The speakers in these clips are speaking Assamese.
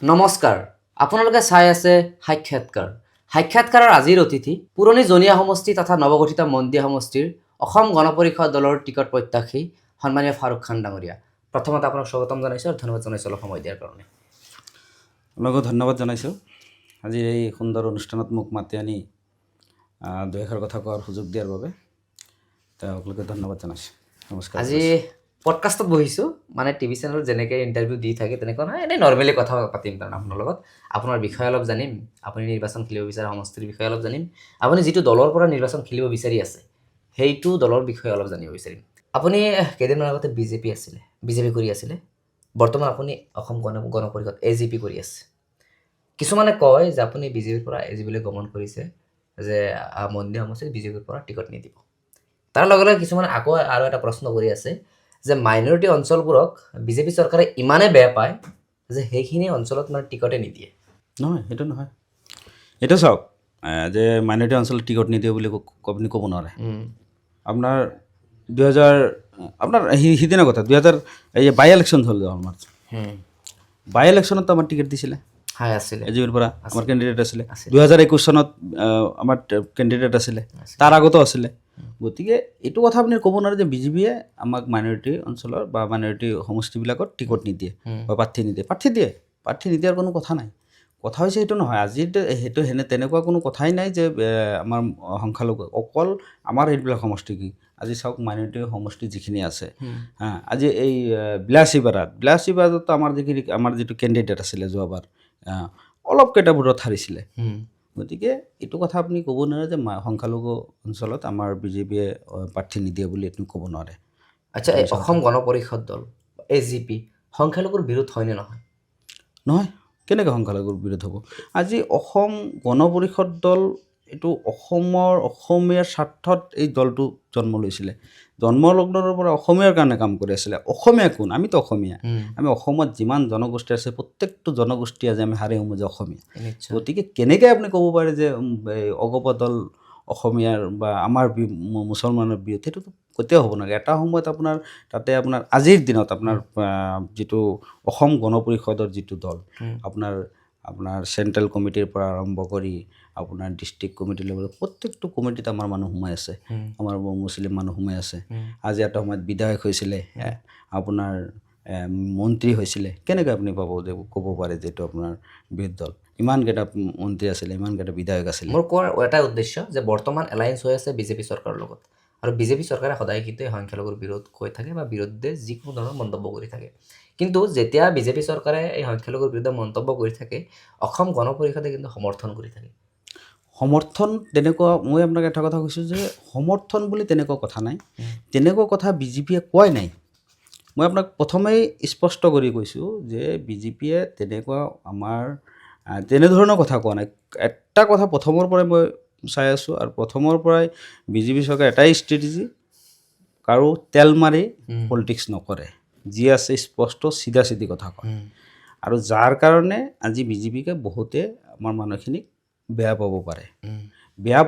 নমস্কাৰ, আপোনালোকে চাই আছে সাক্ষাৎকাৰ। সাক্ষাৎকাৰৰ আজিৰ অতিথি পুৰণি জনীয়া সমষ্টি তথা নৱগঠিত মন্দিয়া সমষ্টিৰ অসম গণ পৰিষদ দলৰ টিকট প্ৰত্যাশী সন্মানীয় ফাৰুক খান ডাঙৰীয়া। প্ৰথমতে আপোনাক স্বাগতম জনাইছোঁ আৰু ধন্যবাদ জনাইছোঁ অলপ সময় দিয়াৰ কাৰণে। আপোনালোকক ধন্যবাদ জনাইছোঁ আজিৰ এই সুন্দৰ অনুষ্ঠানত মোক মাতি আনি দুই এষাৰ কথা কোৱাৰ সুযোগ দিয়াৰ বাবে তেওঁলোকে ধন্যবাদ জনাইছোঁ। নমস্কাৰ। আজি পডকাষ্টত বহিছোঁ, মানে টিভি চেনেলত যেনেকৈ ইণ্টাৰভিউ দি থাকে তেনেকুৱা নহয়, এনেই নৰ্মেলি কথা পাতিম তাৰমানে আপোনাৰ লগত। আপোনাৰ বিষয়ে অলপ জানিম, আপুনি নিৰ্বাচন খেলিব বিচৰা সমষ্টিৰ বিষয়ে অলপ জানিম, আপুনি যিটো দলৰ পৰা নিৰ্বাচন খেলিব বিচাৰি আছে সেইটো দলৰ বিষয়ে অলপ জানিব বিচাৰিম। আপুনি কেইদিনমান আগতে বিজেপি কৰি আছিলে, বৰ্তমান আপুনি অসম গণ পৰিষদ AGP কৰি আছে। কিছুমানে কয় যে আপুনি বিজেপিৰ পৰা AGPলৈ গমন কৰিছে, যে মন্দিয়া সমষ্টিত বিজেপিৰ পৰা টিকট নিদিব। তাৰ লগে লগে কিছুমানে আকৌ আৰু এটা প্ৰশ্ন কৰি আছে যে মাইনৰিটি অঞ্চলবোৰক বিজেপি চৰকাৰে ইমানে বেয়া পায় যে সেইখিনি অঞ্চলত মানে টিকটে নিদিয়ে। নহয়, সেইটো নহয়। এইটো চাওক, যে মাইনৰিটি অঞ্চলত টিকট নিদিয়ে বুলি আপুনি ক'ব নোৱাৰে। আপোনাৰ 2000 আপোনাৰ সিদিনা কথা 2000 এই বাই ইলেকশ্যন হ'ল আমাৰ বাই ইলেকশ্যনত আমাৰ টিকেট দিছিলে হয়, আছিলে AGPৰ পৰা আমাৰ কেণ্ডিডেট আছিলে। 2021 চনত আমাৰ কেণ্ডিডেট আছিলে, তাৰ আগতো আছিলে। গতিকে এইটো কথা আপুনি ক'ব নোৱাৰে যে বিজেপিয়ে আমাক মাইনৰিটি অঞ্চলৰ বা মাইনৰিটি সমষ্টিবিলাকত টিকট নিদিয়ে বা প্ৰাৰ্থী নিদিয়ে। প্ৰাৰ্থী নিদিয়াৰ কোনো কথা নাই। কথা হৈছে সেইটো নহয়, আজি সেইটো তেনেকুৱা কোনো কথাই নাই যে আমাৰ সংখ্যালঘু অকল আমাৰ এইবিলাক সমষ্টি কি। আজি চাওক মাইনৰিটি সমষ্টি যিখিনি আছে, আজি এই বিলাসীপাৰাত আমাৰ যিটো কেণ্ডিডেট আছিলে যোৱাবাৰ অলপ কেইটা ভোটত হাৰিছিলে। গতিকে এইটো কথা আপুনি ক'ব নোৱাৰে যে সংখ্যালঘু অঞ্চলত আমাৰ বিজেপিয়ে প্ৰাৰ্থী নিদিয়ে বুলি এইটো ক'ব নোৱাৰে। আচ্ছা, এই অসম গণ পৰিষদ দল AGP সংখ্যালঘুৰ বিৰোধ হয়নে নহয়? নহয়, কেনেকৈ সংখ্যালঘুৰ বিৰোধ হ'ব? আজি অসম গণ পৰিষদ দল এইটো অসমীয়াৰ স্বাৰ্থত এই দলটো জন্ম লৈছিলে। জন্মলগ্নৰ পৰা অসমীয়াৰ কাৰণে কাম কৰি আছিলে। অসমীয়া কোন? আমিতো অসমীয়া। আমি অসমত যিমান জনগোষ্ঠী আছে প্ৰত্যেকটো জনগোষ্ঠী আজি আমি হাৰে সমজে অসমীয়া। গতিকে কেনেকৈ আপুনি ক'ব পাৰে যে অগপ দল অসমীয়াৰ বা আমাৰ মুছলমানৰ বিৰোধ? সেইটোতো কেতিয়াও হ'ব নালাগে। এটা সময়ত তাতে আপোনাৰ আজিৰ দিনত আপোনাৰ যিটো অসম গণ পৰিষদৰ যিটো দল আপোনাৰ চেণ্ট্ৰেল কমিটিৰ পৰা আৰম্ভ কৰি আপোনাৰ ডিষ্ট্ৰিক্ট কমিটিৰ লেভেলত প্ৰত্যেকটো কমিটিত আমাৰ মানুহ সোমাই আছে, আমাৰ মুছলিম মানুহ সোমাই আছে। আজি এটা সময়ত বিধায়ক হৈছিলে, আপোনাৰ মন্ত্ৰী হৈছিলে। কেনেকৈ আপুনি ক'ব পাৰে যে এইটো আপোনাৰ বিৰোধ দল? ইমানকেইটা মন্ত্ৰী আছিলে, ইমানকেইটা বিধায়ক আছিলে। মোৰ কোৱাৰ এটা উদ্দেশ্য যে বৰ্তমান এলায়েন্স হৈ আছে বিজেপি চৰকাৰৰ লগত, আৰু বিজেপি চৰকাৰে সদায় কিন্তু সংখ্যালঘুৰ বিৰোধ কৈ থাকে বা বিৰুদ্ধে যিকোনো ধৰণৰ মন্তব্য কৰি থাকে। কিন্তু যেতিয়া বিজেপি চৰকাৰে এই সংখ্যালঘুৰ বিৰুদ্ধে মন্তব্য কৰি থাকে, অসম গণ পৰিষদে কিন্তু সমৰ্থন কৰি থাকে। সমৰ্থন তেনেকুৱা, মই আপোনাক এটা কথা কৈছোঁ যে সমৰ্থন বুলি তেনেকুৱা কথা নাই। তেনেকুৱা কথা বিজেপিয়ে কোৱাই নাই। মই আপোনাক প্ৰথমেই স্পষ্ট কৰি কৈছোঁ যে বিজেপিয়ে তেনেকুৱা আমাৰ তেনেধৰণৰ কথা কোৱা নাই। এটা কথা প্ৰথমৰ পৰাই মই চাই আছোঁ, আৰু প্ৰথমৰ পৰাই বিজেপি চৰকাৰে এটাই ষ্ট্ৰেটেজি, কাৰো তেল মাৰি পলিটিক্স নকৰে। যি আছে স্পষ্ট চিধা চিধি কথা কয়। আৰু যাৰ কাৰণে আজি বিজেপিকে বহুতে আমাৰ মানুহখিনিক বেয়া পাব পাৰে। বেয়া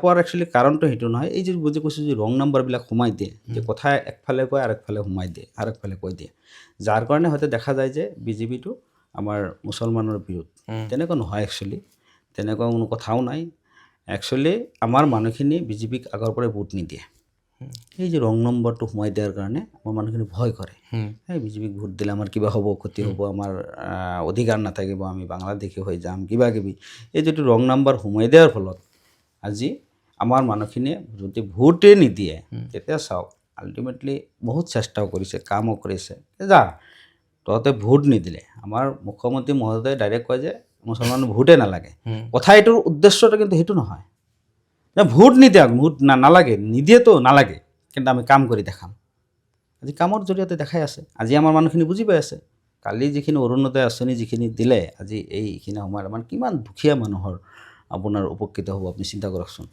পোৱাৰ একচুৱেলি কাৰণটো সেইটো নহয়। এই যে বুজি কৈছোঁ যে ৰং নাম্বাৰবিলাক সোমাই দিয়ে, যে কথা একফালে কয় আৰু একফালে সোমাই দিয়ে আৰু একফালে কৈ দিয়ে, যাৰ কাৰণে হয়তো দেখা যায় যে বিজেপিটো আমাৰ মুছলমানৰ বিৰোধ। তেনেকুৱা নহয় একচুৱেলি, তেনেকুৱা কোনো কথাও নাই। একচুৱেলি আমাৰ মানুহখিনি বিজেপিক আগৰ পৰাই ভোট নিদিয়ে। এই যে ৰং নম্বৰটো সোমাই দিয়াৰ কাৰণে আমাৰ মানুহখিনি ভয় কৰে। এই বিজেপিক ভোট দিলে আমাৰ কিবা হ'ব, ক্ষতি হ'ব, আমাৰ অধিকাৰ নাথাকিব, আমি বাংলাদেশী হৈ যাম, কিবা কিবি। এই যিটো ৰং নাম্বাৰ সোমাই দিয়াৰ ফলত আজি আমাৰ মানুহখিনিয়ে যদি ভোটেই নিদিয়ে, তেতিয়া চাওক আল্টিমেটলি বহুত চেষ্টাও কৰিছে, কামো কৰিছে। তহঁতে ভোট নিদিলে, আমাৰ মুখ্যমন্ত্ৰী মহোদয়ে ডাইৰেক্ট কয় যে মুছলমানৰ ভোটেই নালাগে। কথা এইটোৰ উদ্দেশ্যটো কিন্তু সেইটো নহয় যে ভোট নিদিয়ক, ভোট নালাগে, নিদিয়েতো নালাগে, কিন্তু আমি কাম কৰি দেখাম। আজি কামৰ জৰিয়তে দেখাই আছে। আজি আমাৰ মানুহখিনি বুজি পাই আছে। কালি যিখিনি অৰুণোদয় আঁচনি যিখিনি দিলে, আজি এইখিনি সময়ত আমাৰ কিমান দুখীয়া মানুহৰ আপোনাৰ উপকৃত হ'ব আপুনি চিন্তা কৰকচোন।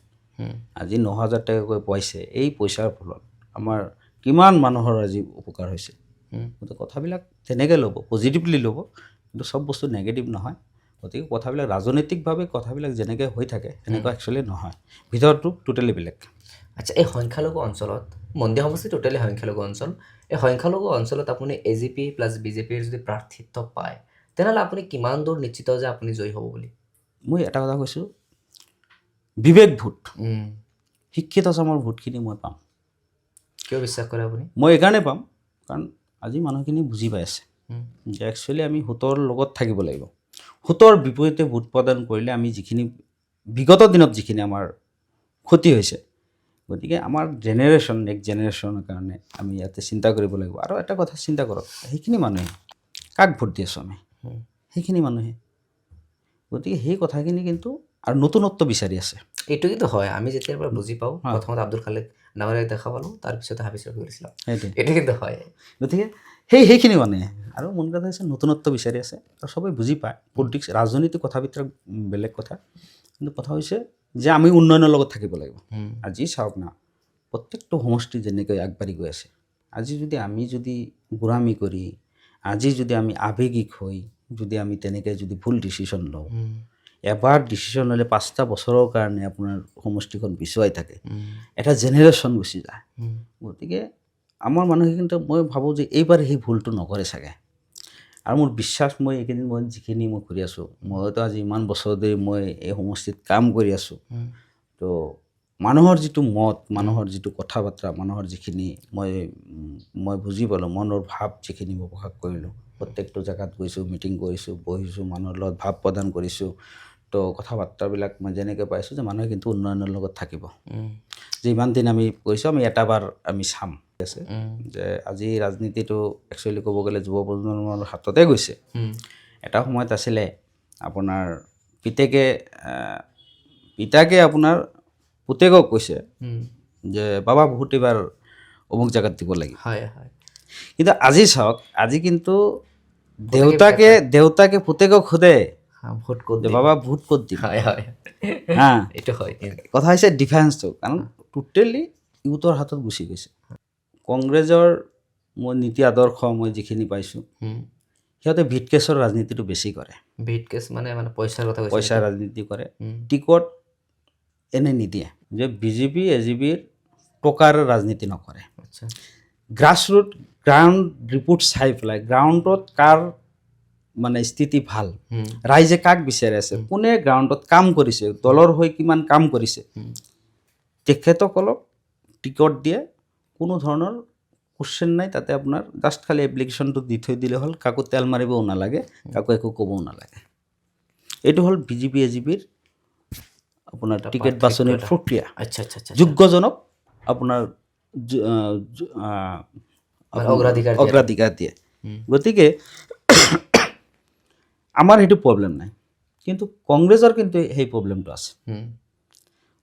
আজি 9,000 টকাকৈ পাইছে, এই পইচাৰ ফলত আমাৰ কিমান মানুহৰ আজি উপকাৰ হৈছে। গতিকে কথাবিলাক তেনেকৈ ল'ব, পজিটিভলি ল'ব, কিন্তু চব বস্তু নেগেটিভ নহয়। গতিকে কথাবিলাক ৰাজনৈতিকভাৱে কথাবিলাক যেনেকৈ হৈ থাকে সেনেকুৱা একচুৱেলি নহয়, ভিতৰটো টোটেলি বেলেগ। আচ্ছা, এই সংখ্যালঘু অঞ্চলত মন্দিয়া সমষ্টি টোটেলি সংখ্যালঘু অঞ্চল, এই সংখ্যালঘু অঞ্চলত আপুনি AGP প্লাছ বিজেপিৰ যদি প্ৰাৰ্থিত্ব পায়, তেনেহ'লে আপুনি কিমান দূৰ নিশ্চিত যে আপুনি জয়ী হ'ব বুলি? মই এটা কথা কৈছোঁ, বিবেক ভোট, শিক্ষিত চামৰ ভোটখিনি মই পাম। কিয় বিশ্বাস কৰে আপুনি? মই এইকাৰণে পাম, কাৰণ আজি মানুহখিনি বুজি পাই আছে যে একচুৱেলি আমি ভোটৰ লগত থাকিব লাগিব। ভোটৰ বিপৰীতে ভোট প্ৰদান কৰিলে আমি যিখিনি বিগত দিনত যিখিনি আমাৰ ক্ষতি হৈছে, গতিকে আমাৰ জেনেৰেশ্যন, নেক্সট জেনেৰেশ্যনৰ কাৰণে আমি ইয়াতে চিন্তা কৰিব লাগিব। আৰু এটা কথা চিন্তা কৰক, সেইখিনি মানুহে কাক ভোট দি আছোঁ আমি? সেইখিনি মানুহে। গতিকে সেই কথাখিনি কিন্তু আৰু নতুনত্ব বিচাৰি আছে। এইটো কিন্তু হয়, আমি যেতিয়াৰ পৰা বুজি পাওঁ, হয়। প্ৰথমতে আব্দুল খালেক ডাঙৰীয়াক দেখা পালোঁ, তাৰপিছতে হাফিজ ৰফিকুল ইছলাম। সেইটোৱে। এইটো কিন্তু হয়। গতিকে সেইখিনি মানুহে আৰু মূল কথা হৈছে নতুনত্ব বিচাৰি আছে আৰু চবেই বুজি পায়। পলিটিক্স, ৰাজনীতি কথা ভিতৰত বেলেগ কথা, কিন্তু কথা হৈছে যে আমি উন্নয়নৰ লগত থাকিব লাগিব। আজি চাওক না, প্ৰত্যেকটো সমষ্টি যেনেকৈ আগবাঢ়ি গৈ আছে, আজি আমি যদি গোড়ামি কৰি, আজি যদি আমি আৱেগিক হৈ যদি আমি তেনেকৈ যদি ভুল ডিচিশ্যন লওঁ, এবাৰ ডিচিশ্যন ল'লে 5টা বছৰৰ কাৰণে আপোনাৰ সমষ্টিখন পিছুৱাই থাকে, এটা জেনেৰেশ্যন গুচি যায়। গতিকে আমাৰ মানুহে কিন্তু মই ভাবোঁ যে এইবাৰ সেই ভুলটো নকৰে চাগে। আৰু মোৰ বিশ্বাস, মই এইকেইদিন মই যিখিনি মই ঘূৰি আছোঁ, মইতো আজি ইমান বছৰ ধৰি মই এই সমষ্টিত কাম কৰি আছোঁ, তো মানুহৰ যিটো মত, মানুহৰ যিটো কথা বাৰ্তা, মানুহৰ যিখিনি মই বুজি পালোঁ, মনৰ ভাৱ যিখিনি মই প্ৰকাশ কৰিলোঁ, প্ৰত্যেকটো জেগাত গৈছোঁ, মিটিং কৰিছোঁ, বহিছোঁ, মানুহৰ লগত ভাৱ প্ৰদান কৰিছোঁ, তো কথা বাৰ্তাবিলাক মই যেনেকৈ পাইছোঁ যে মানুহে কিন্তু উন্নয়নৰ লগত থাকিব। যে ইমান দিন আমি কৈছোঁ, আমি এটাবাৰ আমি চাম আছে যে আজি ৰাজনীতিটো একচুৱেলি ক'ব গ'লে যুৱ প্ৰজন্মৰ হাততে গৈছে। এটা সময়ত আছিলে আপোনাৰ পিতাকে আপোনাৰ পুতেকক কৈছে যে বাবা ভোট এইবাৰ অমুক জেগাত দিব লাগিব। হয় হয়। কিন্তু আজি চাওক, আজি কিন্তু দেউতাকে পুতেকক সোধে ভোট ক'ত যে দিম? বাবা ভোট ক'ত দিম। হয় হয়, হা, এইটো হয়। কথা হৈছে ডিফাৰেঞ্চটো, কাৰণ টোটেলি ইউথৰ হাতত গুচি গৈছে। কংগ্ৰেছৰ মই নীতি আদৰ্শ মই যিখিনি পাইছোঁ, সিহঁতে ভিট কেছৰ ৰাজনীতিটো বেছি কৰে। ভিট কেছ মানে পইচাৰ কথা কৈছে? পইচাৰ ৰাজনীতি কৰে, টিকট এনে নিদিয়ে। যে বিজেপি এজিপিৰ টকাৰ ৰাজনীতি নকৰে। আচ্ছা। গ্ৰাছৰুট গ্ৰাউণ্ড ৰিপৰ্ট চাই পেলাই গ্ৰাউণ্ডত কাৰ মানে স্থিতি ভাল, ৰাইজে কাক বিচাৰি আছে, কোনে গ্ৰাউণ্ডত কাম কৰিছে, দলৰ হৈ কিমান কাম কৰিছে, তেখেতসকলক টিকট দিয়ে। কোনো ধৰণৰ কুৱেশ্যন নাই তাতে, আপোনাৰ জাষ্ট খালি এপ্লিকেশ্যনটো দি থৈ দিলে হ'ল, কাকো তেল মাৰিবও নালাগে, কাকো একো ক'বও নালাগে। এইটো হ'ল বিজেপি এজিপিৰ আপোনাৰ টিকেট বাছনিৰ প্ৰক্ৰিয়া। আচ্ছা আচ্ছা আচ্ছা। যোগ্যজনক আপোনাৰ অগ্ৰাধিকাৰ দিয়ে। গতিকে আমাৰ সেইটো প্ৰব্লেম নাই, কিন্তু কংগ্ৰেছৰ কিন্তু সেই প্ৰব্লেমটো আছে।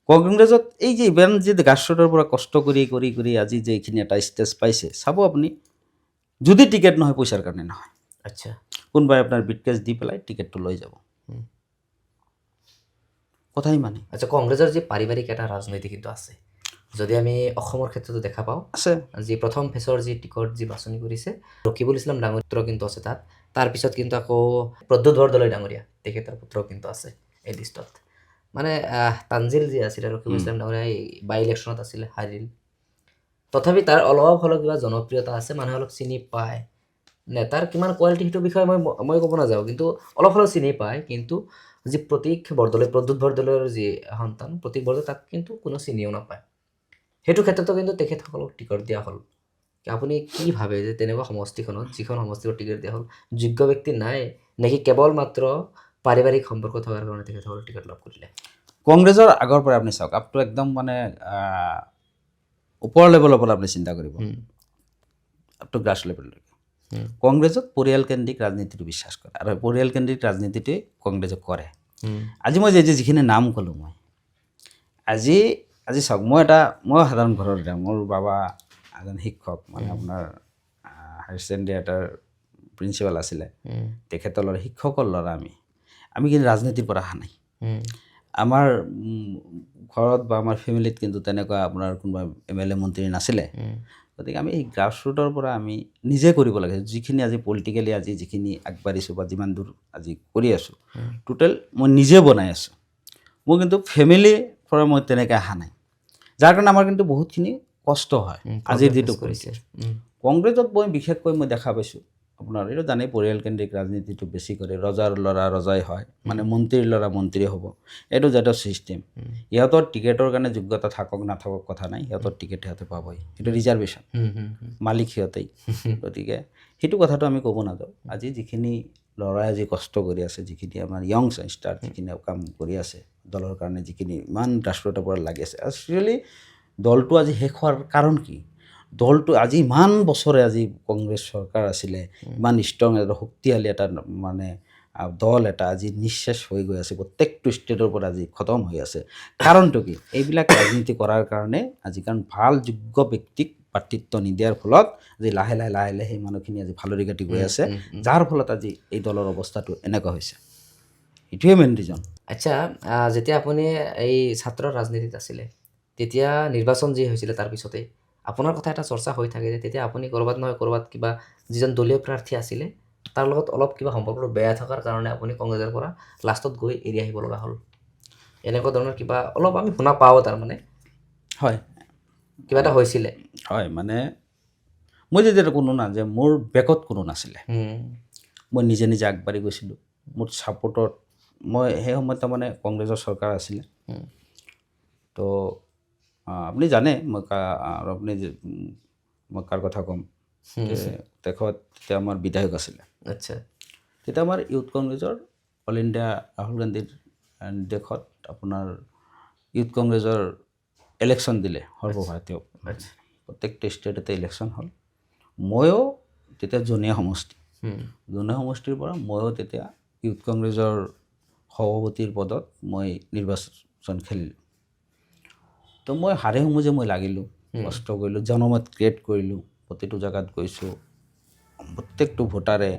কংগ্ৰেছত এই যে ইমান যে গ্ৰাছৰুটৰ পৰা কষ্ট কৰি কৰি কৰি আজি যে এইখিনি এটা ষ্টেজ পাইছে, চাব আপুনি, যদি টিকেট নহয় পইচাৰ কাৰণে নহয়। আচ্ছা। কোনোবাই আপোনাৰ বিট কেছ দি পেলাই টিকেটটো লৈ যাব, কথাই মানে। আচ্ছা, কংগ্ৰেছৰ যি পাৰিবাৰিক এটা ৰাজনীতি কিন্তু আছে, যদি আমি অসমৰ ক্ষেত্ৰতো দেখা পাওঁ, আছে। যি প্ৰথম ফেচৰ যি টিকট যি বাছনি কৰিছে, ৰকিবুল ইছলাম ডাঙৰীয়া কিন্তু আছে তাত। তাৰপিছত কিন্তু আকৌ প্ৰদ্যুৎ বৰদলৈ ডাঙৰীয়া, তেখেতৰ পুত্ৰ কিন্তু আছে এই লিষ্টত। মানে তানজিল যি আছিলে, ৰকিবুল ইছলাম ডাঙৰীয়া বাই ইলেকশ্যনত আছিলে, হাৰিল। তথাপি তাৰ অলপ হ'লেও কিবা জনপ্ৰিয়তা আছে, মানুহে অলপ চিনি পায়। নেতাৰ কিমান কোৱালিটি সেইটো বিষয়ে মই ক'ব নাযাওঁ, কিন্তু অলপ হ'লেও চিনি পায়। কিন্তু যি প্ৰদ্যুৎ বৰদলৈৰ যি সন্তান প্ৰতীক বৰদলৈ, তাক কিন্তু কোনো চিনিও নাপায়। সেইটো ক্ষেত্ৰতো কিন্তু তেখেতসকলক টিকট দিয়া হ'ল। আপুনি কি ভাবে যে তেনেকুৱা সমষ্টিখনত, যিখন সমষ্টিৰ টিকট দিয়া হ'ল, যোগ্য ব্যক্তি নাই নেকি, কেৱল মাত্ৰ পাৰিবাৰিক সম্পৰ্ক থকাৰ কাৰণে তেখেতসকলক টিকট লাভ কৰিলে? কংগ্ৰেছৰ আগৰ পৰা আপুনি চাওক, আপটো একদম মানে ওপৰ লেভেলৰ পৰা আপুনি চিন্তা কৰিব, আপটো গ্ৰাছ লেভেললৈকে। কংগ্ৰেছত পৰিয়ালকেন্দ্ৰিক ৰাজনীতিটো বিশ্বাস কৰে, আৰু পৰিয়ালকেন্দ্ৰিক ৰাজনীতিটোৱে কংগ্ৰেছে কৰে। আজি মই যিখিনি নাম ক'লোঁ, মই আজি চাওক, মই সাধাৰণ ঘৰৰ এটা, মোৰ বাবা এজন শিক্ষক, মানে আপোনাৰ হায়াৰ ছেকেণ্ডেৰী এটাৰ প্ৰিন্সিপাল আছিলে, তেখেতৰ ল'ৰা, শিক্ষকৰ ল'ৰা। আমি কিন্তু ৰাজনীতিৰ পৰা অহা নাই। আমাৰ ঘৰত বা আমাৰ ফেমিলিত কিন্তু তেনেকুৱা আপোনাৰ কোনোবা MLA মন্ত্ৰী নাছিলে। গতিকে আমি এই গ্ৰাছৰুটৰ পৰা আমি নিজে কৰিব লাগে। যিখিনি আজি পলিটিকেলি আজি যিখিনি আগবাঢ়িছোঁ বা যিমান দূৰ আজি কৰি আছোঁ, টোটেল মই নিজে বনাই আছোঁ। মোৰ কিন্তু ফেমিলিৰ পৰা মই তেনেকৈ অহা নাই, যাৰ কাৰণে আমাৰ কিন্তু বহুতখিনি কষ্ট হয় আজিৰ যিটো কৰিছে। কংগ্ৰেছত মই বিশেষকৈ দেখা পাইছোঁ আপোনাৰ এইটো জানেই পৰিয়ালকেন্দ্ৰিক ৰাজনীতিটো বেছি কৰে, ৰজাৰ ল'ৰা ৰজাই হয়, মানে মন্ত্ৰীৰ ল'ৰা মন্ত্ৰী হ'ব, এইটো জাতীয় ছিষ্টেম। সিহঁতৰ টিকেটৰ কাৰণে যোগ্যতা থাকক নাথাকক কথা নাই, সিহঁতৰ টিকেট সিহঁতে পাবই, সেইটো ৰিজাৰ্ভেশ্যন, মালিক সিহঁতেই। গতিকে সেইটো কথাটো আমি ক'ব নাযাওঁ। আজি যিখিনি ল'ৰাই আজি কষ্ট কৰি আছে, যিখিনি আমাৰ য়ং ষ্টাৰ যিখিনি কাম কৰি আছে দলৰ কাৰণে, যিখিনি ইমান ৰাষ্ট্ৰীয়তাৰ পৰা লাগি আছে, একচুৱেলি দলটো আজি শেষ হোৱাৰ কাৰণ কি? দলটো আজি ইমান বছৰে আজি কংগ্ৰেছ চৰকাৰ আছিলে, ইমান ষ্ট্ৰং এটা শক্তিশালী এটা মানে দল এটা আজি নিঃশেষ হৈ গৈ আছে, প্ৰত্যেকটো ষ্টেটৰ পৰা আজি খতম হৈ আছে। কাৰণটো কি? এইবিলাক ৰাজনীতি কৰাৰ কাৰণে আজি, কাৰণ ভাল যোগ্য ব্যক্তিক প্ৰাৰ্থিত্ব নিদিয়াৰ ফলত আজি লাহে লাহে সেই মানুহখিনি আজি ফালৰি কাটি গৈ আছে, যাৰ ফলত আজি এই দলৰ অৱস্থাটো এনেকুৱা হৈছে। এইটোৱে মেইন ৰিজন। আচ্ছা, যেতিয়া আপুনি এই ছাত্ৰ ৰাজনীতিত আছিলে, তেতিয়া নিৰ্বাচন যি হৈছিলে তাৰ পিছতে আপোনাৰ কথা এটা চৰ্চা হৈ থাকে যে তেতিয়া আপুনি ক'ৰবাত নহয় ক'ৰবাত কিবা যিজন দলীয় প্ৰাৰ্থী আছিলে তাৰ লগত অলপ কিবা সম্পৰ্কটো বেয়া থকাৰ কাৰণে আপুনি কংগ্ৰেছৰ পৰা লাষ্টত গৈ এৰি আহিব লগা হ'ল। এনেকুৱা ধৰণৰ কিবা অলপ আমি শুনা পাওঁ, তাৰমানে হয়, কিবা এটা হৈছিলে। হয়, মানে মই যেতিয়া কোনো না যে মোৰ বেকত কোনো নাছিলে, মই নিজে নিজে আগবাঢ়ি গৈছিলোঁ। মোৰ ছাপোৰ্টত মই সেই সময়ত তাৰমানে কংগ্ৰেছৰ চৰকাৰ আছিলে। তো আপুনি জানে মই কাৰ কথা ক'ম, যে তেখেত তেতিয়া আমাৰ বিধায়ক আছিলে। আচ্ছা, তেতিয়া আমাৰ ইউথ কংগ্ৰেছৰ অল ইণ্ডিয়া ৰাহুল গান্ধীৰ দেশত আপোনাৰ ইউথ কংগ্ৰেছৰ ইলেকশ্যন দিলে সৰ্বভাৰতীয়, প্ৰত্যেকটো ষ্টেটতে ইলেকশ্যন হ'ল। ময়ো তেতিয়া জনীয়া সমষ্টিৰ পৰা ময়ো তেতিয়া ইউথ কংগ্ৰেছৰ সভাপতিৰ পদত মই নিৰ্বাচন খেলিলোঁ। তো মই হাৰে সমূজে মই লাগিলোঁ, কষ্ট কৰিলোঁ, জনমত ক্ৰিয়েট কৰিলোঁ, প্ৰতিটো জেগাত গৈছোঁ। প্ৰত্যেকটো ভোটাৰে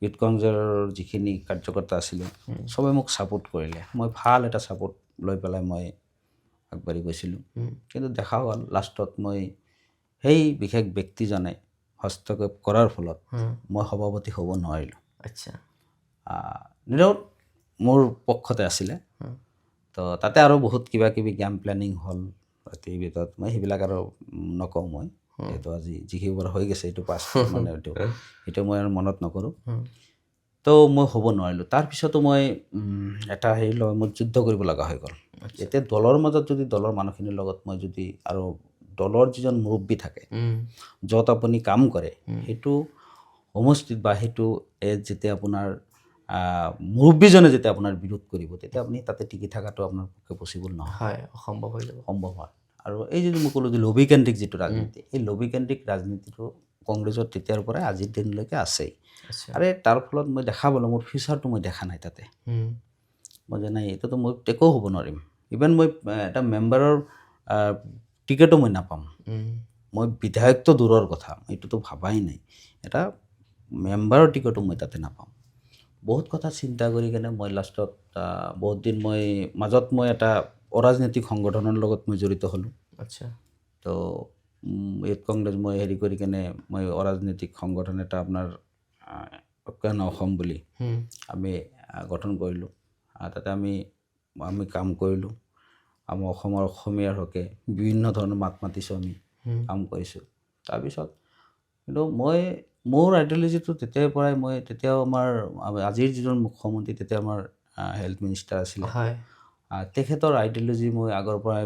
ইউথ কংগ্ৰেছৰ যিখিনি কাৰ্যকৰ্তা আছিলে চবে মোক ছাপোৰ্ট কৰিলে। মই ভাল এটা ছাপোৰ্ট লৈ পেলাই মই আগবাঢ়ি গৈছিলোঁ। কিন্তু দেখা হ'ল লাষ্টত মই সেই বিশেষ ব্যক্তিজনে হস্তক্ষেপ কৰাৰ ফলত মই সভাপতি হ'ব নোৱাৰিলোঁ। আচ্ছা, নিৰৱ মোৰ পক্ষতে আছিলে। তো তাতে আৰু বহুত কিবা কিবি গেম প্লেনিং হ'ল ৰাতিৰ ভিতৰত, মই সেইবিলাক আৰু নকওঁ। মই এইটো আজি যিখিনি পৰা হৈ গৈছে এইটো পাছ, মানে এইটো মই আৰু মনত নকৰোঁ। তো মই হ'ব নোৱাৰিলোঁ। তাৰপিছতো মই এটা হেৰি লৈ মোৰ যুদ্ধ কৰিব লগা হৈ গ'ল। এতিয়া দলৰ মাজত যদি দলৰ মানুহখিনিৰ লগত মই যদি আৰু দলৰ যিজন মুৰব্বী থাকে, য'ত আপুনি কাম কৰে, সেইটো সমষ্টিত বা সেইটো যেতিয়া আপোনাৰ মুৰব্বীজনে যেতিয়া আপোনাৰ বিৰোধ কৰিব, তেতিয়া আপুনি তাতে টিকি থকাটো আপোনাৰ পক্ষে পচিবল নহয়, অসম্ভৱ হৈ যাব। সম্ভৱ হয়। আৰু এই যদি মই ক'লোঁ যে লবিকেন্দ্ৰিক যিটো ৰাজনীতি, এই লবিকেন্দ্ৰিক ৰাজনীতিটো কংগ্ৰেছৰ তেতিয়াৰ পৰাই আজিৰ দিনলৈকে আছেই। আৰু তাৰ ফলত মই দেখা পালোঁ মোৰ ফিউচাৰটো মই দেখা নাই তাতে। মই যে নাই, এইটোতো মই একো হ'ব নোৱাৰিম। ইভেন মই এটা মেম্বাৰৰ টিকেটো মই নাপাম। মই বিধায়কটো দূৰৰ কথা, এইটোতো ভাবাই নাই। এটা মেম্বাৰৰ টিকেটো মই তাতে নাপাম। বহুত কথা চিন্তা কৰি কেনে মই লাষ্টত বহুত দিন মাজত মই এটা অৰাজনৈতিক সংগঠনৰ লগত মই জড়িত হ'লোঁ। আচ্ছা, তো ইউথ কংগ্ৰেছ মই হেৰি কৰি কেনে মই অৰাজনৈতিক সংগঠন এটা আপোনাৰ অজ্ঞান অসম বুলি আমি গঠন কৰিলোঁ। তাতে আমি কাম কৰিলোঁ। আমাৰ অসমৰ অসমীয়াৰ হকে বিভিন্ন ধৰণৰ মাত মাতিছোঁ, আমি কাম কৰিছোঁ। তাৰপিছত কিন্তু মোৰ আইডিয়লজিটো তেতিয়াৰ পৰাই তেতিয়াও আমাৰ আজিৰ যিজন মুখ্যমন্ত্ৰী, তেতিয়া আমাৰ হেল্থ মিনিষ্টাৰ আছিলে, তেখেতৰ আইডিয়লজি মই আগৰ পৰাই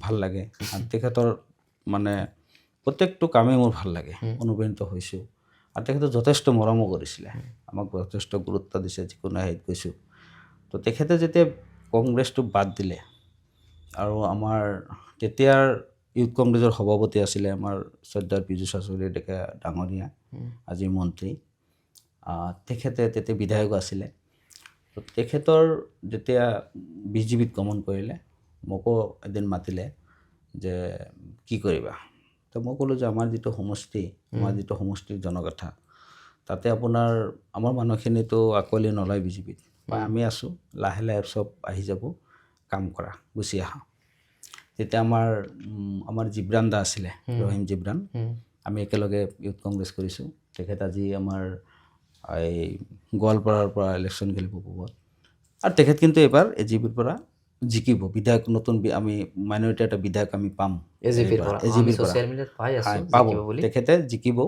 ভাল লাগে। তেখেতৰ মানে প্ৰত্যেকটো কামেই মোৰ ভাল লাগে, অনুপ্ৰাণিত হৈছোঁ। আৰু তেখেতে যথেষ্ট মৰমো কৰিছিলে, আমাক যথেষ্ট গুৰুত্ব দিছে যিকোনো হেৰিত গৈছোঁ। তো তেখেতে যেতিয়া কংগ্ৰেছটো বাদ দিলে আৰু আমাৰ তেতিয়াৰ ইউথ কংগ্ৰেছৰ সভাপতি আছিলে আমাৰ শ্ৰদ্ধাৰ পীযুষ হাজৰিকা ডেকা ডাঙৰীয়া, আজিৰ মন্ত্ৰী। তেখেতে তেতিয়া বিধায়ক আছিলে। তো তেখেতৰ যেতিয়া বিজেপিত গমন কৰিলে, মোকো এদিন মাতিলে যে কি কৰিবা। তো মই ক'লোঁ যে আমাৰ যিটো সমষ্টিৰ জনগাথা, তাতে আপোনাৰ আমাৰ মানুহখিনিতো আঁকোৱালি নলয় বিজেপিত, বা আমি আছোঁ, লাহে লাহে চব আহি যাব, কাম কৰা, গুচি আহা। তেতিয়া আমাৰ জিব্ৰান দা আছিলে, ৰহিম জিব্ৰান, আমি একেলগে ইউথ কংগ্ৰেছ কৰিছোঁ। তেখেত আজি আমাৰ এই গোৱালপাৰাৰ পৰা ইলেকশ্যন খেলিব পাব। আৰু তেখেত কিন্তু এইবাৰ এজিপিৰ পৰা জিকিব, বিধায়ক নতুন আমি মাইনৰিটি এটা বিধায়ক আমি পাম এজিপিৰ পৰা, পাব, তেখেতে জিকিব।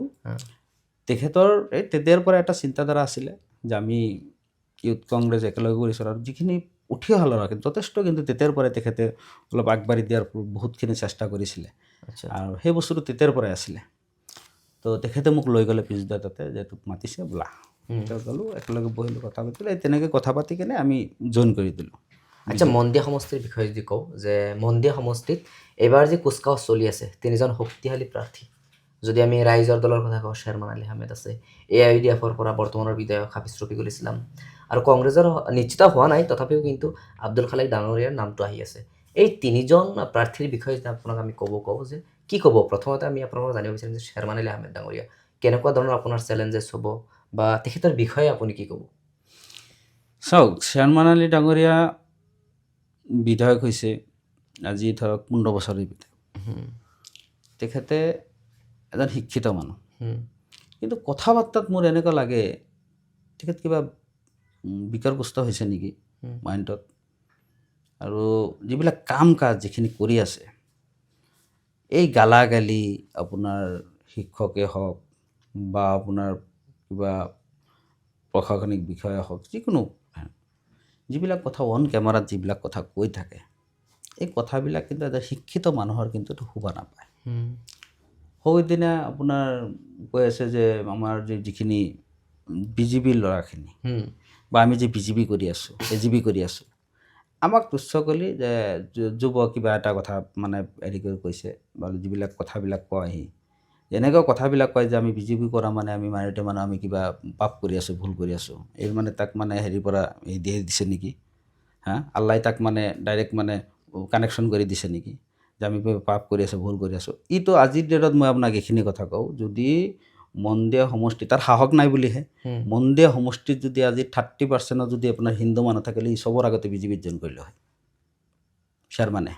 তেখেতৰ এই তেতিয়াৰ পৰা এটা চিন্তাধাৰা আছিলে যে আমি ইউথ কংগ্ৰেছ একেলগে কৰিছোঁ আৰু যিখিনি উঠি অহা ল'ৰা যথেষ্ট কিন্তু তেতিয়াৰ পৰাই তেখেতে অলপ আগবাঢ়ি দিয়াৰ বহুতখিনি চেষ্টা কৰিছিলে আচ্ছা আৰু সেই বস্তুটো তেতিয়াৰ পৰাই আছিলে তো তেখেতে মোক লৈ গ'লে পিছদিনা তাতে যে তোক মাতিছে বোলা তেতিয়া গ'লোঁ একেলগে বহিলোঁ কথা পাতিলোঁ এই তেনেকৈ কথা পাতি কেনে আমি জইন কৰি দিলোঁ আচ্ছা মন্দিয়া সমষ্টিৰ বিষয়ে যদি কওঁ যে মন্দিয়া সমষ্টিত এইবাৰ যি কুচকাৱাজ চলি আছে তিনিজন শক্তিশালী প্ৰাৰ্থী যদি আমি ৰাইজৰ দলৰ কথা কওঁ শ্বেৰমান আলী আহমেদ আছে AIUDFৰ পৰা বৰ্তমানৰ বিধায়ক হাফিজ ৰফিকুল ইছলাম আৰু কংগ্ৰেছৰ নিশ্চিত হোৱা নাই তথাপিও কিন্তু আব্দুল খালেক ডাঙৰীয়াৰ নামটো আহি আছে এই তিনিজন প্ৰাৰ্থীৰ বিষয়ে যদি আপোনাক আমি কওঁ যে কি ক'ব প্ৰথমতে আমি আপোনাৰ পৰা জানিব বিচাৰিম যে শ্বেৰমান আলী আহমেদ ডাঙৰীয়া কেনেকুৱা ধৰণৰ আপোনাৰ চেলেঞ্জেছ হ'ব বা তেখেতৰ বিষয়ে আপুনি কি ক'ব চাওক শ্বেৰমান আলী ডাঙৰীয়া বিধায়ক হৈছে আজি ধৰক 15 বছৰৰ বিধায়ক তেখেতে এজন শিক্ষিত মানুহ কিন্তু কথা বাৰ্তাত মোৰ এনেকুৱা লাগে তেখেত কিবা বিকাৰগ্ৰস্ত হৈছে নেকি মাইণ্ডত আৰু যিবিলাক কাম কাজ যিখিনি কৰি আছে এই গালাগালি আপোনাৰ শিক্ষকে হওক বা আপোনাৰ কিবা প্ৰশাসনিক বিষয়া হওক যিকোনো যিবিলাক কথা অন কেমেৰাত যিবিলাক কথা কৈ থাকে এই কথাবিলাক কিন্তু এটা শিক্ষিত মানুহৰ কিন্তু শুবা নাপায় সৌদিনা আপোনাৰ কৈ আছে যে আমাৰ যিখিনি বিজেপিৰ ল'ৰাখিনি বা আমি যে বিজেপি কৰি আছোঁ AGP কৰি আছোঁ আমাক তুচ্ছ কৰি যে যুৱ কিবা এটা কথা মানে হেৰি কৰি কৈছে বা যিবিলাক কথাবিলাক কয় এনেকুৱা কথাবিলাক কয় যে আমি বিজেপি কৰা মানে আমি মাৰিতে মানে আমি কিবা পাপ কৰি আছোঁ ভুল কৰি আছোঁ এই মানে তাক মানে হেৰিৰ পৰা দিছে নেকি আল্লাই তাক মানে ডাইৰেক্ট মানে কানেকশ্যন কৰি দিছে নেকি যে আমি পাপ কৰি আছোঁ ভুল কৰি আছোঁ ইটো আজিৰ ডেটত মই আপোনাক এইখিনি কথা কওঁ যদি মন্দিয়া সমষ্টি তাৰ সাহস নাই বুলিহে মন্দিয়া সমষ্টিত যদি আজি 30% যদি আপোনাৰ হিন্দু মানুহ থাকিলে ই চবৰ আগতে বিজেপিত জইন কৰিলে হয় শ্বেৰমানে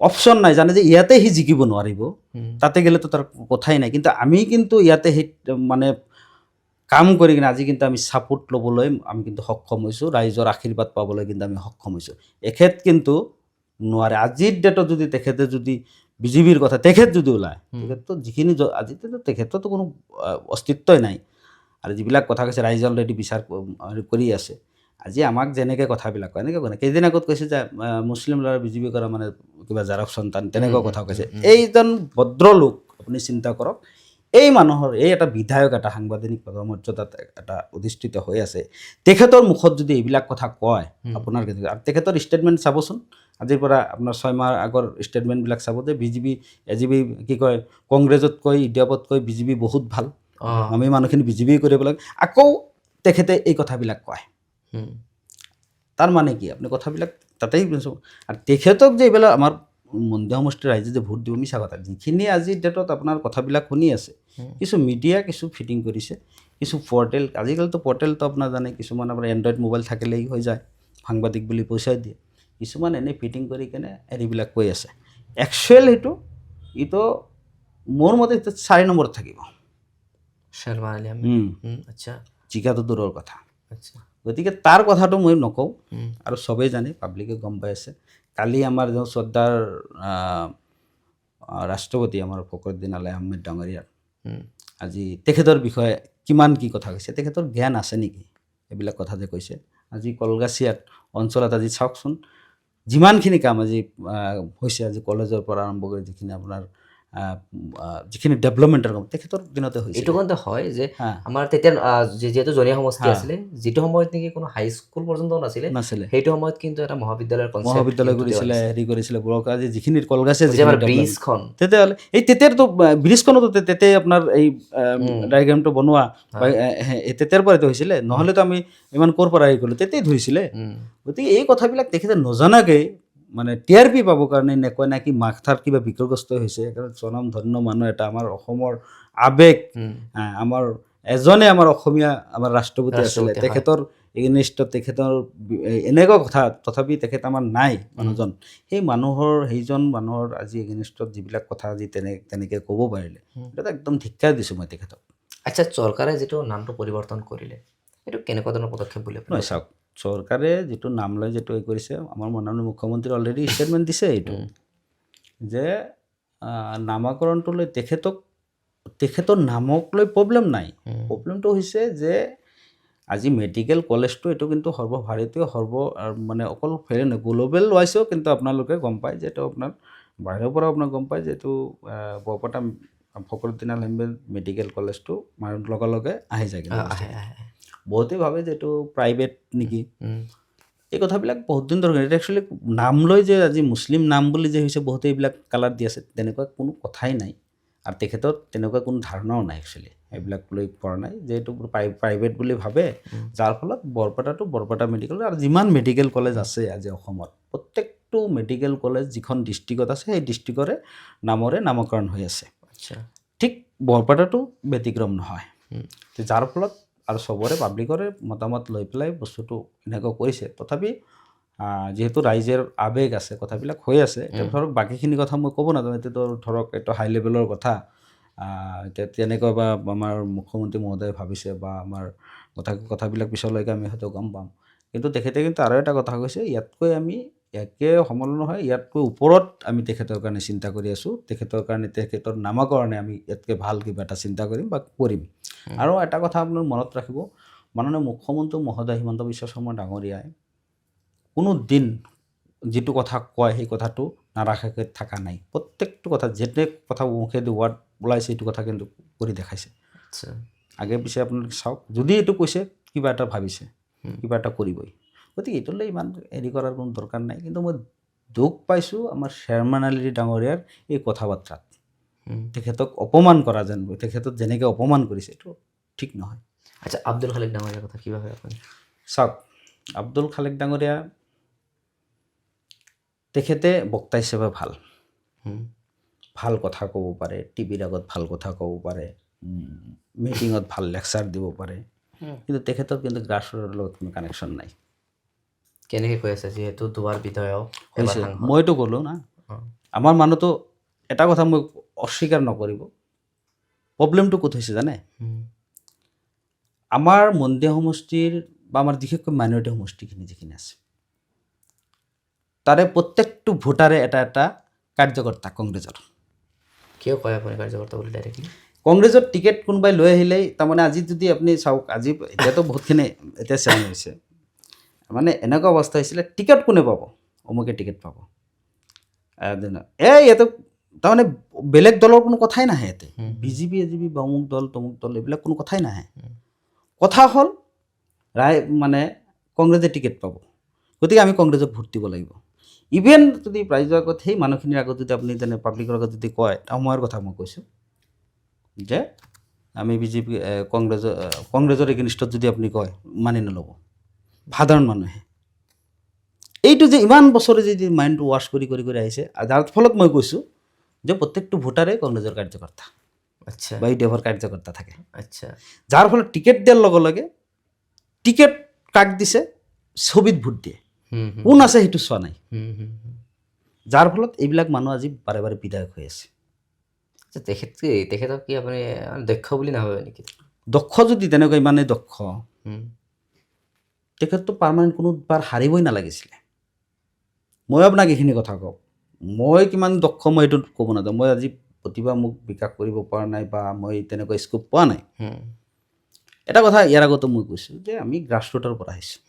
অপশ্যন নাই জানে যে ইয়াতে সি জিকিব নোৱাৰিব তাতে গ'লেতো তাৰ কথাই নাই কিন্তু আমি কিন্তু ইয়াতে সেই মানে কাম কৰি কিনে আজি কিন্তু আমি ছাপোৰ্ট ল'বলৈ আমি কিন্তু সক্ষম হৈছোঁ ৰাইজৰ আশীৰ্বাদ পাবলৈ কিন্তু আমি সক্ষম হৈছোঁ এখেত কিন্তু নোৱাৰে আজিৰ ডেটত যদি তেখেতে যদি বিজেপিৰ কথা তেখেত যদি ওলায় তেখেততো যিখিনি আজিতো তেখেততো কোনো অস্তিত্বই নাই আৰু যিবিলাক কথা কৈছে ৰাইজে অলৰেডি বিচাৰ কৰি আছে আজি আমাক যেনেকৈ কথাবিলাক কয় এনেকৈ কোৱা নাই কেইদিন আগত কৈছে যে মুছলিম ল'ৰা বিজেপি কৰা মানে কিবা জাৰক সন্তান তেনেকুৱা কথা কৈছে এইজন ভদ্ৰলোক আপুনি চিন্তা কৰক এই মানুহৰ এই এটা বিধায়ক এটা সাংবাদিক পদমৰ্যাদাত এটা অধিষ্ঠিত হৈ আছে তেখেতৰ মুখত যদি এইবিলাক কথা কয় আপোনাৰ আৰু তেখেতৰ ষ্টেটমেণ্ট চাবচোন আজিৰ পৰা আপোনাৰ 6 মাহ আগৰ ষ্টেটমেণ্টবিলাক চাব যে বিজেপি AGP কি কয় কংগ্ৰেছতকৈ ইডিয়াপতকৈ বিজেপি বহুত ভাল আমি মানুহখিনি বিজেপি কৰিব লাগে আকৌ তেখেতে এই কথাবিলাক কয় তাৰ মানে কি আপুনি কথাবিলাক তাতেই আৰু তেখেতক যে এইবিলাক আমাৰ মন্দিয়া সমষ্টিৰ ৰাইজে যে ভোট দিব মিছা কথা যিখিনি আজিৰ ডেটত আপোনাৰ কথাবিলাক শুনি আছে কিছু মিডিয়া কিছু ফিটিং কৰিছে কিছু পৰ্টেল আজিকালিতো পৰ্টেলটো আপোনাৰ জানে কিছুমান আপোনাৰ এণ্ড্ৰইড মোবাইল থাকিলেই হৈ যায় সাংবাদিক বুলি পইচা দিয়ে কিছুমান এনেই ফিটিং কৰি কেনে হেৰিবিলাক কৈ আছে একচুৱেল এইটো মোৰ মতে 4 নম্বৰত থাকিব শ্বেৰমান আলী আহমেদ আচ্ছা জিকাটো দূৰৰ কথা আচ্ছা গতিকে তাৰ কথাটো মই নকওঁ আৰু চবেই জানে পাব্লিকে গম পাই আছে কালি আমাৰ ଯେଉଁ শ্ৰদ্ধাৰ ৰাষ্ট্ৰপতি আমাৰ ফখৰুদ্দিন আলী আহমেদ ডাঙৰীয়াৰ আজি তেখেতৰ বিষয়ে কিমান কি কথা কৈছে তেখেতৰ জ্ঞান আছে নেকি এইবিলাক কথা যে কৈছে আজি কলগাছিয়াত অঞ্চলত আজি চাওকচোন যিমানখিনি কাম আজি হৈছে আজি কলেজৰ পৰা আৰম্ভ কৰি যিখিনি আপোনাৰ যিখিনি ডেভেলপমেণ্টৰ কাম তেখেতৰ দিনতে হৈছে এইটো কিন্তু হয় যে আমাৰ তেতিয়া যিহেতু জনীয়া সমষ্টি আছিলে যিটো সময়ত নেকি কোনো হাইস্কুল পৰ্যন্ত নাছিলে সেইটো সময়ত কিন্তু এটা মহাবিদ্যালয় কৰিছিলে হেৰি কৰিছিলে আজি যিখিনি কলগাছিয়া ব্ৰিজখন তেতিয়াহ'লে এই তেতিয়াতো ব্ৰিজখনতো তেতিয়াই আপোনাৰ এই ডায়েগ্ৰামটো বনোৱা তেতিয়াৰ পৰাইতো হৈছিলে নহ'লেতো আমি ইমান ক'ৰ পৰা হেৰি কৰিলোঁ তেতিয়াই ধৰিছিলে গতিকে এই কথাবিলাক তেখেতে নজনাকৈ মানে TRP পাবৰ কাৰণে নকয় না কি মাথাৰ কিবা বিকাৰগ্ৰস্ত হৈছে স্বনাম ধন্য মানুহ এটা আমাৰ অসমৰ আৱেগ আমাৰ এজনে আমাৰ অসমীয়া আমাৰ ৰাষ্ট্ৰপতি আছিলে তেখেতৰ এগেইনষ্টত তেখেতৰ এনেকুৱা কথা তথাপি তেখেত আমাৰ নাই মানুহজন সেইজন মানুহৰ আজি এগেইনষ্টত যিবিলাক কথা আজি তেনেকৈ ক'ব পাৰিলে সেইটো একদম ধিক্কাৰ দিছোঁ মই তেখেতক আচ্ছা চৰকাৰে যিটো নামটো পৰিৱৰ্তন কৰিলে এইটো কেনেকুৱা ধৰণৰ পদক্ষেপ বুলি নহয় চাওক চৰকাৰে যিটো নাম লৈ যিটো এই কৰিছে আমাৰ মাননীয় মুখ্যমন্ত্ৰী অলৰেডি ষ্টেটমেণ্ট দিছে এইটো যে নামাকৰণটো লৈ তেখেতক তেখেতৰ নামক লৈ প্ৰব্লেম নাই। প্ৰব্লেমটো হৈছে যে আজি মেডিকেল কলেজটো এইটো কিন্তু সৰ্বভাৰতীয় মানে অকল ফেৰে নহয়, গ্ল'বেল ৱাইজো কিন্তু আপোনালোকে গম পায় যে এইটো আপোনাৰ বাহিৰৰ পৰাও আপোনাক গম পায় যে এইটো বৰপেটা ফখৰুদ্দিন আহমেদ মেডিকেল কলেজটো মাৰ লগে লগে আহি যায়। কিন্তু বহুতেই ভাবে যে এইটো প্ৰাইভেট নেকি, এই কথাবিলাক বহুত দিন ধৰি একচুৱেলি নাম লৈ যে আজি মুছলিম নাম বুলি যে হৈছে বহুতে এইবিলাক কালাৰ দি আছে, তেনেকুৱা কোনো কথাই নাই। আৰু তেখেতৰ তেনেকুৱা কোনো ধাৰণাও নাই একচুৱেলি, এইবিলাক লৈ পৰা নাই যে এইটো প্ৰাইভেট বুলি ভাবে, যাৰ ফলত বৰপেটা মেডিকেল আৰু যিমান মেডিকেল কলেজ আছে আজি অসমত প্ৰত্যেকটো মেডিকেল কলেজ যিখন ডিষ্ট্ৰিক্টত আছে সেই ডিষ্ট্ৰিক্টৰে নামৰে নামকৰণ হৈ আছে। ঠিক বৰপেটাটো ব্যতিক্ৰম নহয়, যাৰ ফলত আৰু চবৰে পাব্লিকৰে মতামত লৈ পেলাই বস্তুটো এনেকুৱা কৰিছে। তথাপি যিহেতু ৰাইজৰ আৱেগ আছে, কথাবিলাক হৈ আছে। এতিয়া ধৰক বাকীখিনি কথা মই ক'ব নাজানো, এতিয়াতো ধৰক এইটো হাই লেভেলৰ কথা। এতিয়া তেনেকুৱা বা আমাৰ মুখ্যমন্ত্ৰী মহোদয়ে ভাবিছে বা আমাৰ কথাবিলাক পিছলৈকে আমি হয়তো গম পাম। কিন্তু তেখেতে কিন্তু আৰু এটা কথা কৈছে, ইয়াতকৈ আমি একে সমান নহয়, ইয়াতকৈ ওপৰত আমি তেখেতৰ কাৰণে চিন্তা কৰি আছোঁ, তেখেতৰ কাৰণে তেখেতৰ নামকৰণে আমি ইয়াতকৈ ভাল কিবা এটা চিন্তা কৰিম বা কৰিম। আৰু এটা কথা আপোনাৰ মনত ৰাখিব, মাননীয় মুখ্যমন্ত্ৰী মহোদয় হিমন্ত বিশ্ব শৰ্মা ডাঙৰীয়াই কোনো দিন যিটো কথা কয় সেই কথাটো নাৰাখাকৈ থকা নাই। প্ৰত্যেকটো কথা যেনে কথা মুখেদি ৱাৰ্ড ওলাইছে এইটো কথা কিন্তু কৰি দেখাইছে। আগে পিছে আপোনালোকে চাওক, যদি এইটো কৈছে কিবা এটা ভাবিছে, কিবা এটা কৰিবই। গতিকে এইটোলৈ ইমান হেৰি কৰাৰ কোনো দৰকাৰ নাই। কিন্তু মই দুখ পাইছোঁ আমাৰ চেয়াৰমেন আলী ডাঙৰীয়াৰ এই কথা বাৰ্তাত, তেখেতক অপমান কৰা যেন, তেখেতক যেনেকৈ অপমান কৰিছে এইটো ঠিক নহয়। আচ্ছা, আব্দুল খালেক ডাঙৰীয়াৰ কথা কি ভাবে আপুনি? চাওক, আব্দুল খালেক ডাঙৰীয়া তেখেতে বক্তা হিচাপে ভাল কথা ক'ব পাৰে, টিভিৰ আগত ভাল কথা ক'ব পাৰে, মিটিঙত ভাল লেকচাৰ দিব পাৰে, কিন্তু তেখেতৰ কিন্তু গ্ৰাছৰুটৰ লগত কোনো কানেকশ্যন নাই। কেনেকৈ কৈ আছে, যিহেতু দুবাৰ বিধায়ক হৈছে, মইতো ক'লোঁ না, আমাৰ মানুহটো এটা কথা মই অস্বীকাৰ নকৰিব, প্ৰব্লেমটো ক'ত হৈছে জানে? আমাৰ মন্দিয়া সমষ্টিৰ বা আমাৰ বিশেষকৈ মাইনৰিটি সমষ্টিখিনি যিখিনি আছে, তাৰে প্ৰত্যেকটো ভোটাৰে এটা এটা কাৰ্যকৰ্তা কংগ্ৰেছৰ। কিয় কয় আপুনি কাৰ্যকৰ্তা বুলি ডাইৰেক্টলি? কংগ্ৰেছৰ টিকেট কোনোবাই লৈ আহিলেই, তাৰমানে আজি যদি আপুনি চাওক, আজি এতিয়াতো বহুতখিনি এতিয়া চেঞ্জ হৈছে, মানে এনেকুৱা অৱস্থা হৈছিলে, টিকেট কোনে পাব? অমুকে টিকেট পাব। ইয়াতে তাৰমানে বেলেগ দলৰ কোনো কথাই নাহে ইয়াতে, বিজেপি এজেপি বা অমুক দল তমুক দল এইবিলাক কোনো কথাই নাহে। কথা হ'ল মানে কংগ্ৰেছে টিকেট পাব, গতিকে আমি কংগ্ৰেছক ভোট দিব লাগিব। ইভেন যদি ৰাইজৰ আগত সেই মানুহখিনিৰ আগত যদি আপুনি তেনে পাব্লিকৰ আগত যদি কয়, সময়ৰ কথা মই কৈছোঁ যে আমি বিজেপি কংগ্ৰেছৰ এগেইনষ্টত যদি আপুনি কয়, মানি নল'ব সাধাৰণ মানুহে। এইটো যে ইমান বছৰে যদি মাইণ্ডটো ৱাছ কৰি কৰি কৰি আহিছে, যাৰ ফলত মই কৈছোঁ যে প্ৰত্যেকটো ভোটাৰে কংগ্ৰেছৰ কাৰ্যকৰ্তা, আচ্ছা, বা ইউডিএফৰ কাৰ্যকৰ্তা থাকে। আচ্ছা, যাৰ ফলত টিকেট দিয়াৰ লগে লগে টিকেট কাক দিছে, ছবিত ভোট দিয়ে, কোন আছে সেইটো চোৱা নাই। যাৰ ফলত এইবিলাক মানুহ আজি বাৰে বাৰে বিধায়ক হৈ আছে। তেখেতক কি আপুনি দক্ষ বুলি নাভাবে নেকি? দক্ষ যদি তেনেকুৱা ইমানেই দক্ষ, তেখেতটো পাৰ্মানেণ্ট কোনোবাৰ হাৰিবই নালাগিছিলে। মই আপোনাক এইখিনি কথা কওঁ, মই কিমান দক্ষ মই এইটো ক'ব নাযাওঁ। মই আজি প্ৰতিভা মোক বিকাশ কৰিব পৰা নাই বা মই তেনেকুৱা স্কোপ পোৱা নাই। এটা কথা ইয়াৰ আগতো মই কৈছোঁ যে আমি গ্ৰাছৰুটৰ পৰা আহিছোঁ,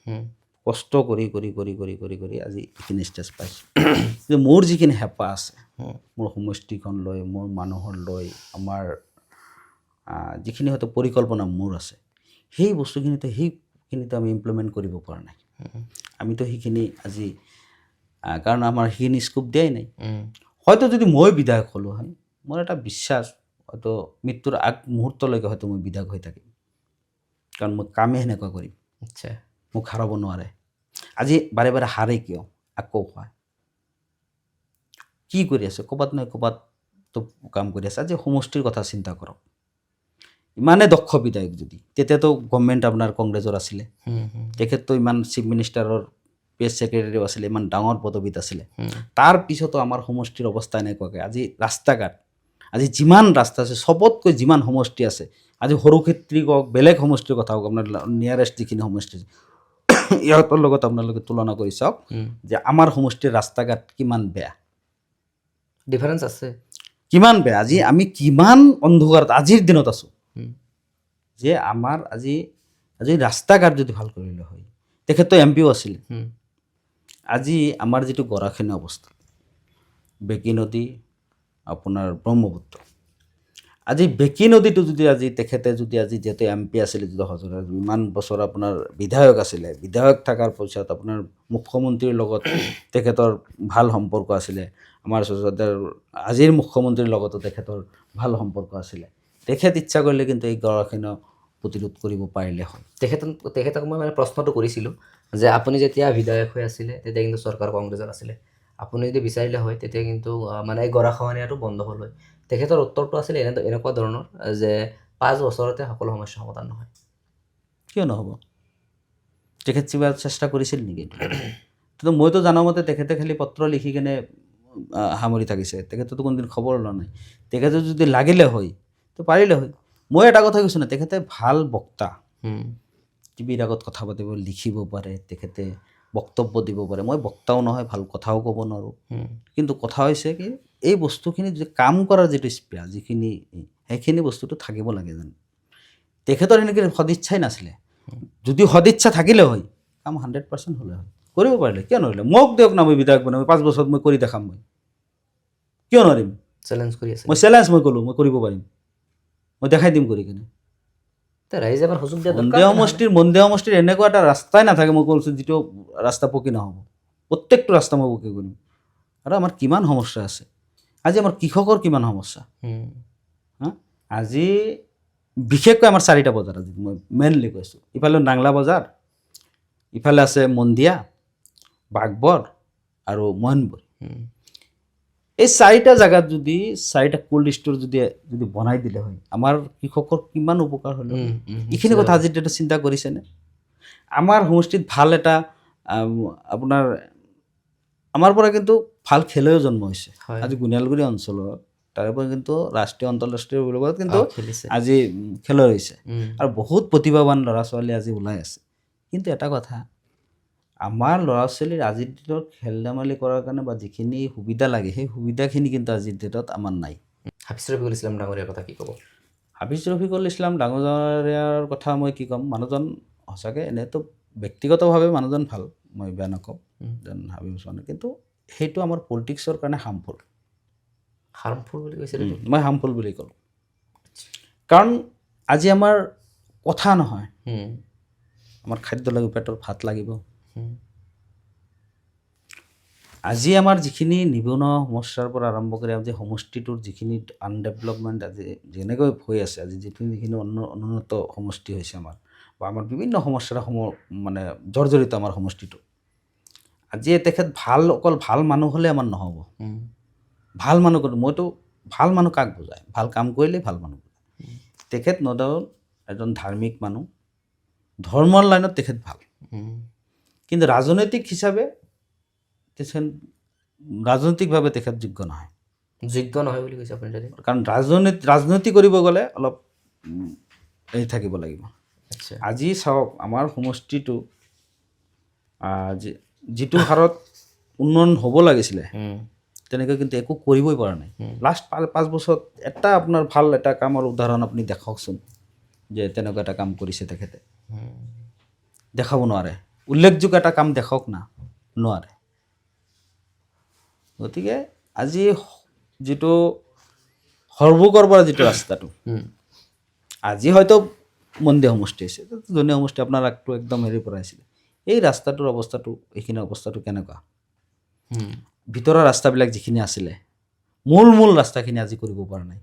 কষ্ট কৰি কৰি কৰি কৰি কৰি কৰি আজি এইখিনি ষ্টেজ পাইছোঁ। যে মোৰ যিখিনি হেঁপাহ আছে, মোৰ সমষ্টিখন লৈ, মোৰ মানুহৰ লৈ, আমাৰ যিখিনি হয়তো পৰিকল্পনা মোৰ আছে, সেই বস্তুখিনিতে সেইখিনিতো আমি ইমপ্লিমেণ্ট কৰিব পৰা নাই। আমিতো সেইখিনি আজি কাৰণ আমাৰ সেইখিনি স্কোপ দিয়াই নাই। হয়তো যদি মই বিধায়ক হ'লোঁ হয়, মোৰ এটা বিশ্বাস হয়তো মৃত্যুৰ আগ মুহূৰ্তলৈকে হয়তো মই বিধায়ক হৈ থাকিম, কাৰণ মই কামেই সেনেকুৱা কৰিম। আচ্ছা, মোক হাৰাব নোৱাৰে। আজি বাৰে বাৰে হাৰে কিয়, আকৌ হয় কি কৰি আছে, ক'ৰবাত নহয় ক'ৰবাততো কাম কৰি আছে। আজি সমষ্টিৰ কথা চিন্তা কৰক, ইমানে দক্ষ বিধায়ক যদি, তেতিয়াতো গভৰ্ণমেণ্ট আপোনাৰ কংগ্ৰেছৰ আছিলে, তেখেততো ইমান চিফ মিনিষ্টাৰৰ প্ৰেছ ছেক্ৰেটাৰীও আছিলে, ইমান ডাঙৰ পদবীত আছিলে। তাৰ পিছতো আমাৰ সমষ্টিৰ অৱস্থা এনেকুৱাকৈ, আজি ৰাস্তা ঘাট, আজি যিমান ৰাস্তা আছে, চবতকৈ যিমান সমষ্টি আছে, আজি সৰুক্ষেত্ৰী কওক, বেলেগ সমষ্টিৰ কথা কওক, আপোনাৰ নিয়াৰেষ্ট যিখিনি সমষ্টি আছে, ইহঁতৰ লগত আপোনালোকে তুলনা কৰি চাওক যে আমাৰ সমষ্টিৰ ৰাস্তা ঘাট কিমান বেয়া। ডিফাৰেঞ্চ আছে। কিমান বেয়া, আজি আমি কিমান অন্ধকাৰত আজিৰ দিনত আছোঁ হুম, যে আমাৰ আজি ৰাস্তা ঘাট যদি ভাল কৰিলে হয়, তেখেততো এমপিও আছিলে, হুম, আজি আমাৰ যিটো গৰাখহনীয়া অৱস্থা, বেকী নদী, আপোনাৰ ব্ৰহ্মপুত্ৰ, আজি বেকী নদীটো যদি আজি তেখেতে যদি আজি যিহেতু এমপি আছিলে, যদি হজৰত ইমান বছৰ আপোনাৰ বিধায়ক আছিলে, বিধায়ক থকাৰ পিছত আপোনাৰ মুখ্যমন্ত্ৰীৰ লগত তেখেতৰ ভাল সম্পৰ্ক আছিলে, আমাৰ আজিৰ মুখ্যমন্ত্ৰীৰ লগতো তেখেতৰ ভাল সম্পৰ্ক আছিলে, তেখেত ইচ্ছা কৰিলে কিন্তু এই গৰাখহনীয়া প্ৰতিৰোধ কৰিব পাৰিলে হয়। তেখেতক মই মানে প্ৰশ্নটো কৰিছিলোঁ যে আপুনি যেতিয়া বিধায়ক হৈ আছিলে তেতিয়া কিন্তু চৰকাৰ কংগ্ৰেছৰ আছিলে, আপুনি যদি বিচাৰিলে হয় তেতিয়া কিন্তু মানে এই গৰাখহনীয়াটো বন্ধ হ'ল হয়। তেখেতৰ উত্তৰটো আছিলে এনেকুৱা ধৰণৰ যে 5 বছৰতে সকলো সমস্যা সমাধান নহয়। কিয় নহ'ব? তেখেত কিবা চেষ্টা কৰিছিল নেকি? কিন্তু মইতো জানামতে তেখেতে খালি পত্ৰ লিখি কেনে সামৰি থাকিছে, তেখেতেতো কোনোদিন খবৰ লোৱা নাই। তেখেতে যদি লাগিলে হয় তো পাৰিলে হয়। মই এটা কথা কৈছোঁ না, তেখেতে ভাল বক্তা, হুম, টিভিৰ আগত কথা পাতিব, লিখিব পাৰে, তেখেতে বক্তব্য দিব পাৰে। মই বক্তাও নহয়, ভাল কথাও ক'ব নোৱাৰোঁ, হুম, কিন্তু কথা হৈছে কি এই বস্তুখিনি যে কাম কৰাৰ যিটো স্পৃহা, যিখিনি সেইখিনি বস্তুটো থাকিব লাগে যেন। তেখেতৰ এনেকৈ সদিচ্ছাই নাছিলে। যদি সদিচ্ছা থাকিলে হয় কাম 100% হ'লে হয়, কৰিব পাৰিলে, কিয় নোৱাৰিলে? মোক দিয়ক না, মই বিধায়ক বনাম, 5 বছৰত মই কৰি দেখাম, মই কিয় নোৱাৰিম? চেলেঞ্জ কৰি আছিলে। মই চেলেঞ্জ মই ক'লোঁ, মই কৰিব পাৰিম, মই দেখাই দিম কৰি কিনে। তে ৰাইজে এবাৰ সুযোগ দিয়া দৰকাৰ মন্দিৰ সমষ্টিৰ এনেকুৱা এটা ৰাস্তাই নাথাকে, মই কৈছোঁ যিটো ৰাস্তা পকী নহ'ব, প্ৰত্যেকটো ৰাস্তা মই পকী কৰিম। আৰু আমাৰ কিমান সমস্যা আছে, আজি আমাৰ কৃষকৰ কিমান সমস্যা, হুম, হা? আজি বিশেষকৈ আমাৰ 4টা বজাৰ, আজি মই মেইনলি কৈছোঁ, ইফালে নাংলা বজাৰ, ইফালে আছে মন্দিয়া, বাঘবৰ আৰু মহেনপুৰ। হুম, এই 4টা জাগাত যদি 4টা কোল্ড ষ্ট'ৰ যদি বনাই দিলে হয়, আমাৰ কৃষকৰ কিমান উপকাৰ হ'ল। হুম, হুম, এইখিনি কথা আজি চিন্তা কৰিছেনে? আমাৰ সমষ্টিত ভাল এটা আপোনাৰ আমাৰ পৰা কিন্তু ভাল খেলুৱৈ জন্ম হৈছে। হয়। আজি গুণালগুৰি অঞ্চলত তাৰে পৰা কিন্তু ৰাষ্ট্ৰীয় আন্তঃৰাষ্ট্ৰীয় বিভাগত কিন্তু খেলিছে। আজি খেলুৱৈ হৈছে, উম, আৰু বহুত প্ৰতিভাৱান ল'ৰা ছোৱালী আজি ওলাই আছে। কিন্তু এটা কথা, আমাৰ ল'ৰা ছোৱালীৰ আজিৰ দিনত খেল ধেমালি কৰাৰ কাৰণে বা যিখিনি সুবিধা লাগে, সেই সুবিধাখিনি কিন্তু আজিৰ দিনত আমাৰ নাই। হাফিজ ৰফিকুল ইছলাম ডাঙৰীয়াৰ কথা কি ক'ব? হাফিজ ৰফিকুল ইছলাম ডাঙৰীয়াৰ কথা মই কি ক'ম, মানুহজন সঁচাকৈ এনেইতো ব্যক্তিগতভাৱে মানুহজন ভাল, মই বেয়া নকওঁ যেন হাবিব ওচমানে, কিন্তু সেইটো আমাৰ পলিটিক্সৰ কাৰণে হাৰ্মফুল। হাৰ্মফুল বুলি কৈছে নেকি? মই হাৰ্মফুল বুলি ক'লোঁ, কাৰণ আজি আমাৰ কথা নহয়, হুম, আমাৰ খাদ্য লাগিব, পেটৰ ভাত লাগিব। হুম, আজি আমাৰ যিখিনি নিবনুৱা সমস্যাৰ পৰা আৰম্ভ কৰি আজি সমষ্টিটোৰ যিখিনি আনডেভেলপমেণ্ট আজি যেনেকৈ হৈ আছে, আজি যিখিনি অনুন্নত সমষ্টি হৈছে আমাৰ, বা আমাৰ বিভিন্ন সমস্যাৰ মানে জৰ্জৰিত আমাৰ সমষ্টিটো, আজি তেখেত অকল ভাল মানুহ হ'লে আমাৰ নহ'ব। হুম, ভাল মানুহ মইতো ভাল মানুহ কাক বুজায়? ভাল কাম কৰিলেই ভাল মানুহ বুজায়। তেখেত নদাউল এজন ধাৰ্মিক মানুহ, ধৰ্মৰ লাইনত তেখেত ভাল, হুম, কিন্তু ৰাজনৈতিক হিচাপে ৰাজনৈতিকভাৱে তেখেত যোগ্য নহয়। যোগ্য নহয় বুলি কৈছে আপুনি যদি? কাৰণ ৰাজনীতি কৰিব গ'লে অলপ এই থাকিব লাগিব। আচ্ছা। আজি চাওক, আমাৰ সমষ্টিটো যিটো হাৰত উন্নয়ন হ'ব লাগিছিলে, হুম, তেনেকৈ কিন্তু একো কৰিবই পৰা নাই। লাষ্ট 5 বছৰত এটা আপোনাৰ ভাল এটা কামৰ উদাহৰণ আপুনি দেখাওকচোন, যে তেনেকুৱা এটা কাম কৰিছে তেখেতে। হুম, দেখাব নোৱাৰে। উল্লেখযোগ্য এটা কাম দেখাওক না, নোৱাৰে। গতিকে আজি যিটো সৰ্বকৰ পৰা যিটো ৰাস্তাটো, হুম, আজি হয়তো মন্দিৰ সমষ্টি হৈছে, ধনী সমষ্টি আপোনাৰ আগটো একদম হেৰিৰ পৰা আহিছিলে, এই ৰাস্তাটোৰ অৱস্থাটো, এইখিনি অৱস্থাটো কেনেকুৱা? হুম, ভিতৰৰ ৰাস্তাবিলাক যিখিনি আছিলে, মূল ৰাস্তাখিনি আজি কৰিব পৰা নাই।